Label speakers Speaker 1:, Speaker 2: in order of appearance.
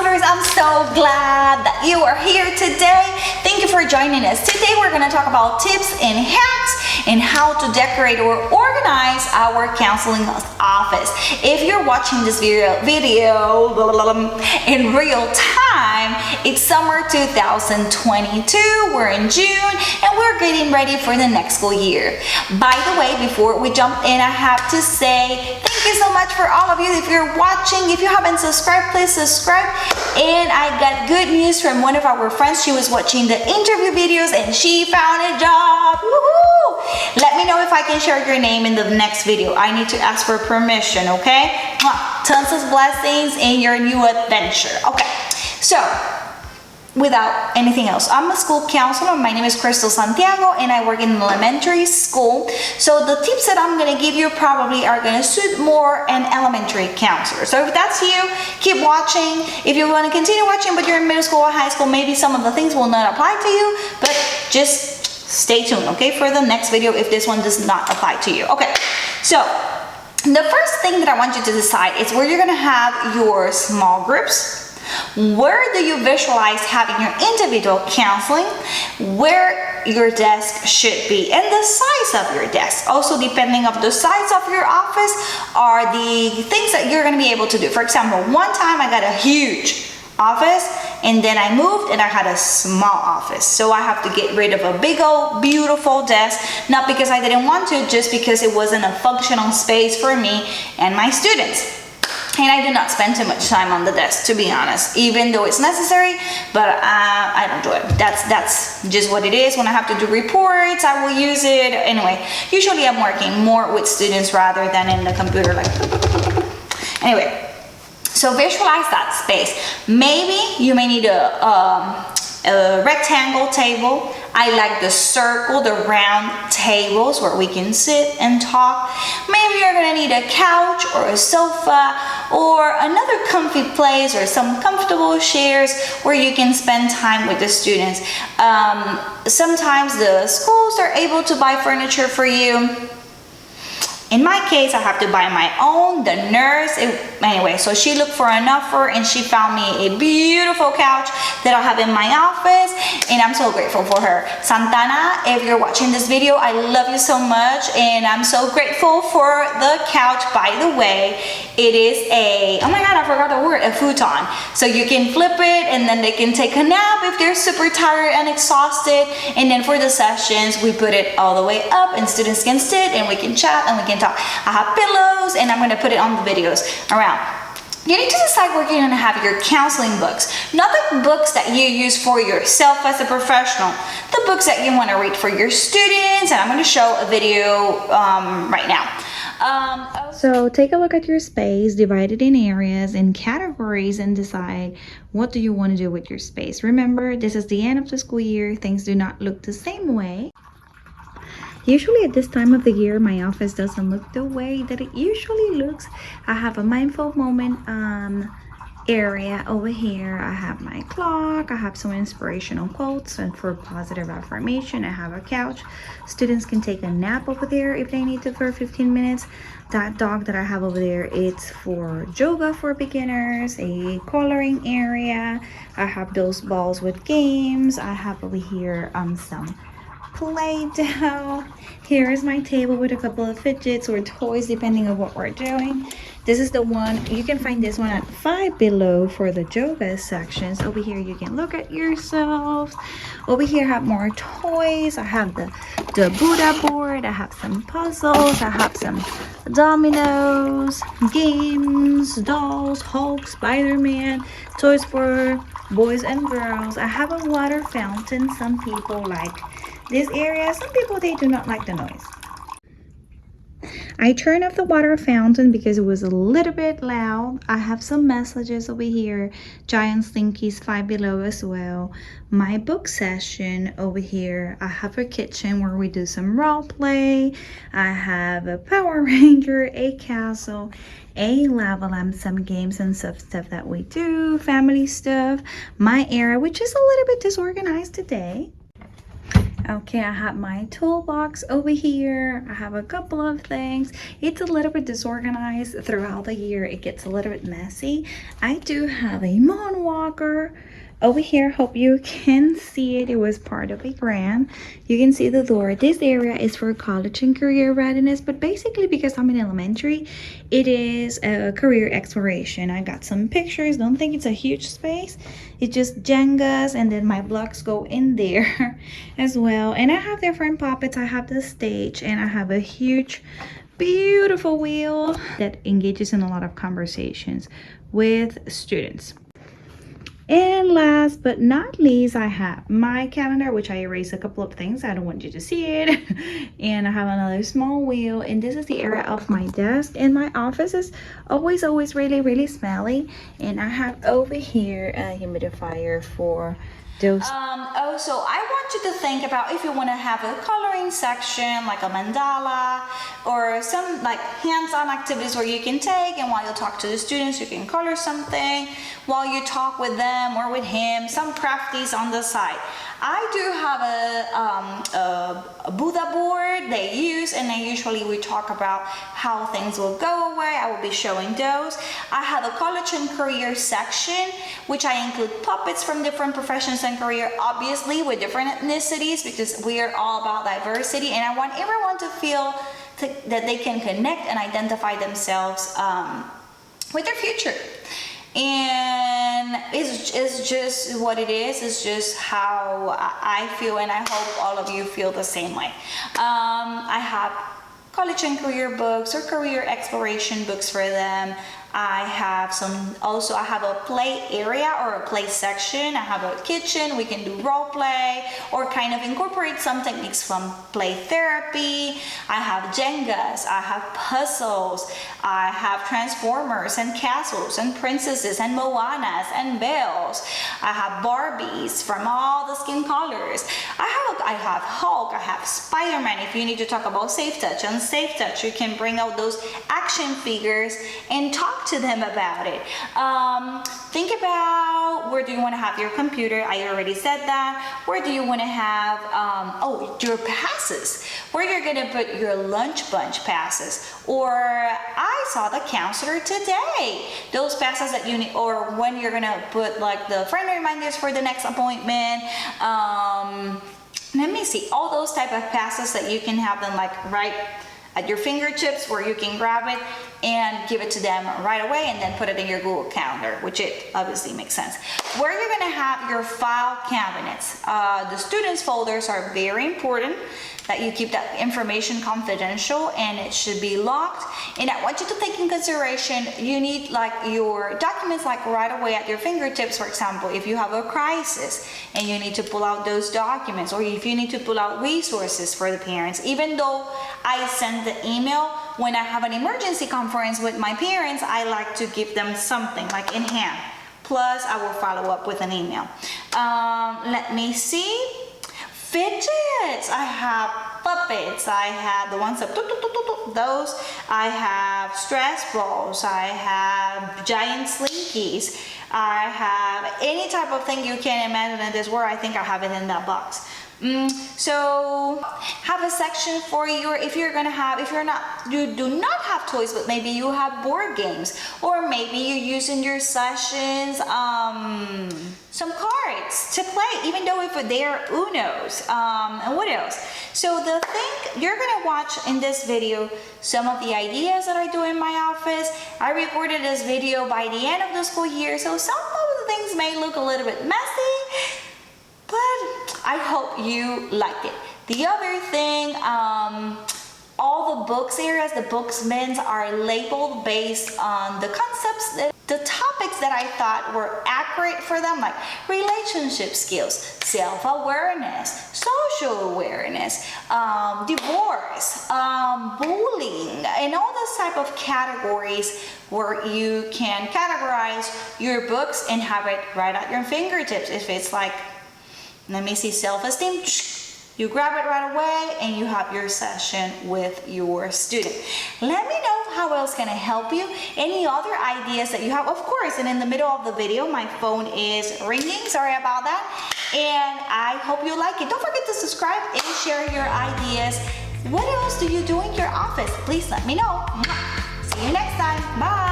Speaker 1: counselors, I'm so glad that you are here today. Thank you for joining us. Today we're going to talk about tips and hacks and how to decorate or organize our counseling office. If you're watching this video in real time, it's summer 2022. We're in June and we're getting ready for the next school year. By the way, before we jump in, I have to say thank you so much for all of you. If you're watching, if you haven't subscribed, please subscribe. And I got good news from one of our friends. She was watching the interview videos and she found a job. Woohoo! Let me know if I can share your name in the next video. I need to ask for permission, okay? Tons of blessings in your new adventure. Okay, so without anything else, I'm a school counselor. My name is Crystal Santiago and I work in an elementary school. So the tips that I'm going to give you probably are going to suit more an elementary counselor. So if that's you, keep watching. If you want to continue watching but you're in middle school or high school, maybe some of the things will not apply to you, but just stay tuned, okay, for the next video if this one does not apply to you. Okay, so the first thing that I want you to decide is where you're going to have your small groups. Where do you visualize having your individual counseling? Where your desk should be and the size of your desk. Also, depending on the size of your office are the things that you're going to be able to do. For example, one time I got a huge office and then I moved and I had a small office. So I have to get rid of a big old beautiful desk, not because I didn't want to, just because it wasn't a functional space for me and my students. And I do not spend too much time on the desk, to be honest, even though it's necessary, but I don't do it. That's just what it is. When I have to do reports, I will use it. Anyway, usually I'm working more with students rather than in the computer. Anyway, so visualize that space. Maybe you may need a rectangle table. I like the circle, the round tables where we can sit and talk. Maybe you're gonna need a couch or a sofa or another comfy place or some comfortable chairs where you can spend time with the students. Sometimes the schools are able to buy furniture for you. In my case, I have to buy my own. The nurse, anyway, so she looked for an offer and she found me a beautiful couch that I have in my office and I'm so grateful for her. Santana, if you're watching this video, I love you so much and I'm so grateful for the couch. By the way, it is oh my God, I forgot the word, a futon. So you can flip it and then they can take a nap if they're super tired and exhausted. And then for the sessions, we put it all the way up and students can sit and we can chat and we can talk. I have pillows and I'm going to put it on the videos around. You need to decide where you're going to have your counseling books. Not the books that you use for yourself as a professional. The books that you want to read for your students. And I'm going to show a video right now. So take a look at your space, divide it in areas and categories and decide what do you want to do with your space. Remember, this is the end of the school year. Things do not look the same way. Usually at this time of the year, my office doesn't look the way that it usually looks. I have a mindful moment area over here. I have my clock. I have some inspirational quotes and for positive affirmation. I have a couch. Students can take a nap over there if they need to for 15 minutes. That dog that I have over there, it's for yoga for beginners, a coloring area. I have those balls with games. I have over here some Play-Doh. Here is my table with a couple of fidgets or toys depending on what we're doing. This is the one, you can find this one at Five Below for the yoga sections. Over here you can look at yourselves. Over here I have more toys. I have the Buddha board. I have some puzzles. I have some dominoes, games, dolls, Hulk, Spider-Man, toys for boys and girls. I have a water fountain. Some people like this area. Some people, they do not like the noise. I turned off the water fountain because it was a little bit loud. I have some messages over here. Giant Slinkies, Five Below as well. My book session over here. I have a kitchen where we do some role play. I have a Power Ranger, a castle, a lava lamp, some games and stuff that we do, family stuff. My area, which is a little bit disorganized today. Okay, I have my toolbox over here. I have a couple of things. It's a little bit disorganized throughout the year. It gets a little bit messy. I do have a moon walker over here. Hope you can see it. It was part of a grant. You can see the door. This area is for college and career readiness, but basically because I'm in elementary, it is a career exploration. I got some pictures. Don't think it's a huge space. It's just Jengas, and then my blocks go in there as well. And I have different puppets. I have the stage, and I have a huge beautiful wheel that engages in a lot of conversations with students. And last but not least, I have my calendar, which I erased a couple of things. I don't want you to see it. And I have another small wheel. And this is the area of my desk. And my office is always really smelly. And I have over here a humidifier for those. Also, I want you to think about if you want to have a coloring section, like a mandala, or some like hands-on activities where you can take, and while you talk to the students, you can color something while you talk with them or with him, some crafties on the side. I do have a Buddha board they use, and then usually we talk about how things will go away. I will be showing those. I have a college and career section, which I include puppets from different professions and career, obviously with different ethnicities, because we are all about diversity, and I want everyone to feel that they can connect and identify themselves with their future. And it's just what it is. It's just how I feel, and I hope all of you feel the same way. I have college and career books or career exploration books for them. I have I have a play area or a play section. I have a kitchen. We can do role play or kind of incorporate some techniques from play therapy. I have Jengas. I have puzzles. I have Transformers and castles and princesses and Moanas and bells. I have Barbies from all the skin colors. I have Hulk. I have Spider-Man. If you need to talk about Safe Touch, on Safe Touch, you can bring out those action figures and talk to them about it. Think about, where do you want to have your computer? I already said that. Where do you want to have your passes, where you're going to put your lunch bunch passes. Or I saw the counselor today, those passes that you need, or when you're going to put like the friend reminders for the next appointment. Let me see, all those type of passes that you can have them like right at your fingertips, where you can grab it and give it to them right away, and then put it in your Google Calendar, which it obviously makes sense. Where you're going to have your file cabinets. The students folders are very important, that you keep that information confidential, and it should be locked. And I want you to take in consideration, you need like your documents like right away at your fingertips. For example, if you have a crisis and you need to pull out those documents, or if you need to pull out resources for the parents. Even though I send the email, when I have an emergency conference with my parents, I like to give them something like in hand. Plus, I will follow up with an email. Let me see. Fidgets. I have puppets. I have the ones that those. I have stress balls. I have giant slinkies. I have any type of thing you can imagine in this world. I think I have it in that box. So have a section for your, if you do not have toys, but maybe you have board games, or maybe you use in your sessions some cards to play, even though if they're Unos. And what else? So you're gonna watch in this video some of the ideas that I do in my office. I recorded this video by the end of the school year, so some of the things may look a little bit messy, but I hope you like it. The other thing, all the books areas, the books bins are labeled based on the concepts, the topics that I thought were accurate for them, like relationship skills, self-awareness, social awareness, divorce, bullying, and all those type of categories where you can categorize your books and have it right at your fingertips. If it's like, let me see, self-esteem, you grab it right away and you have your session with your student. Let me know how else can I help you. Any other ideas that you have, of course, and in the middle of the video, my phone is ringing, sorry about that. And I hope you like it. Don't forget to subscribe and share your ideas. What else do you do in your office? Please let me know. See you next time. Bye.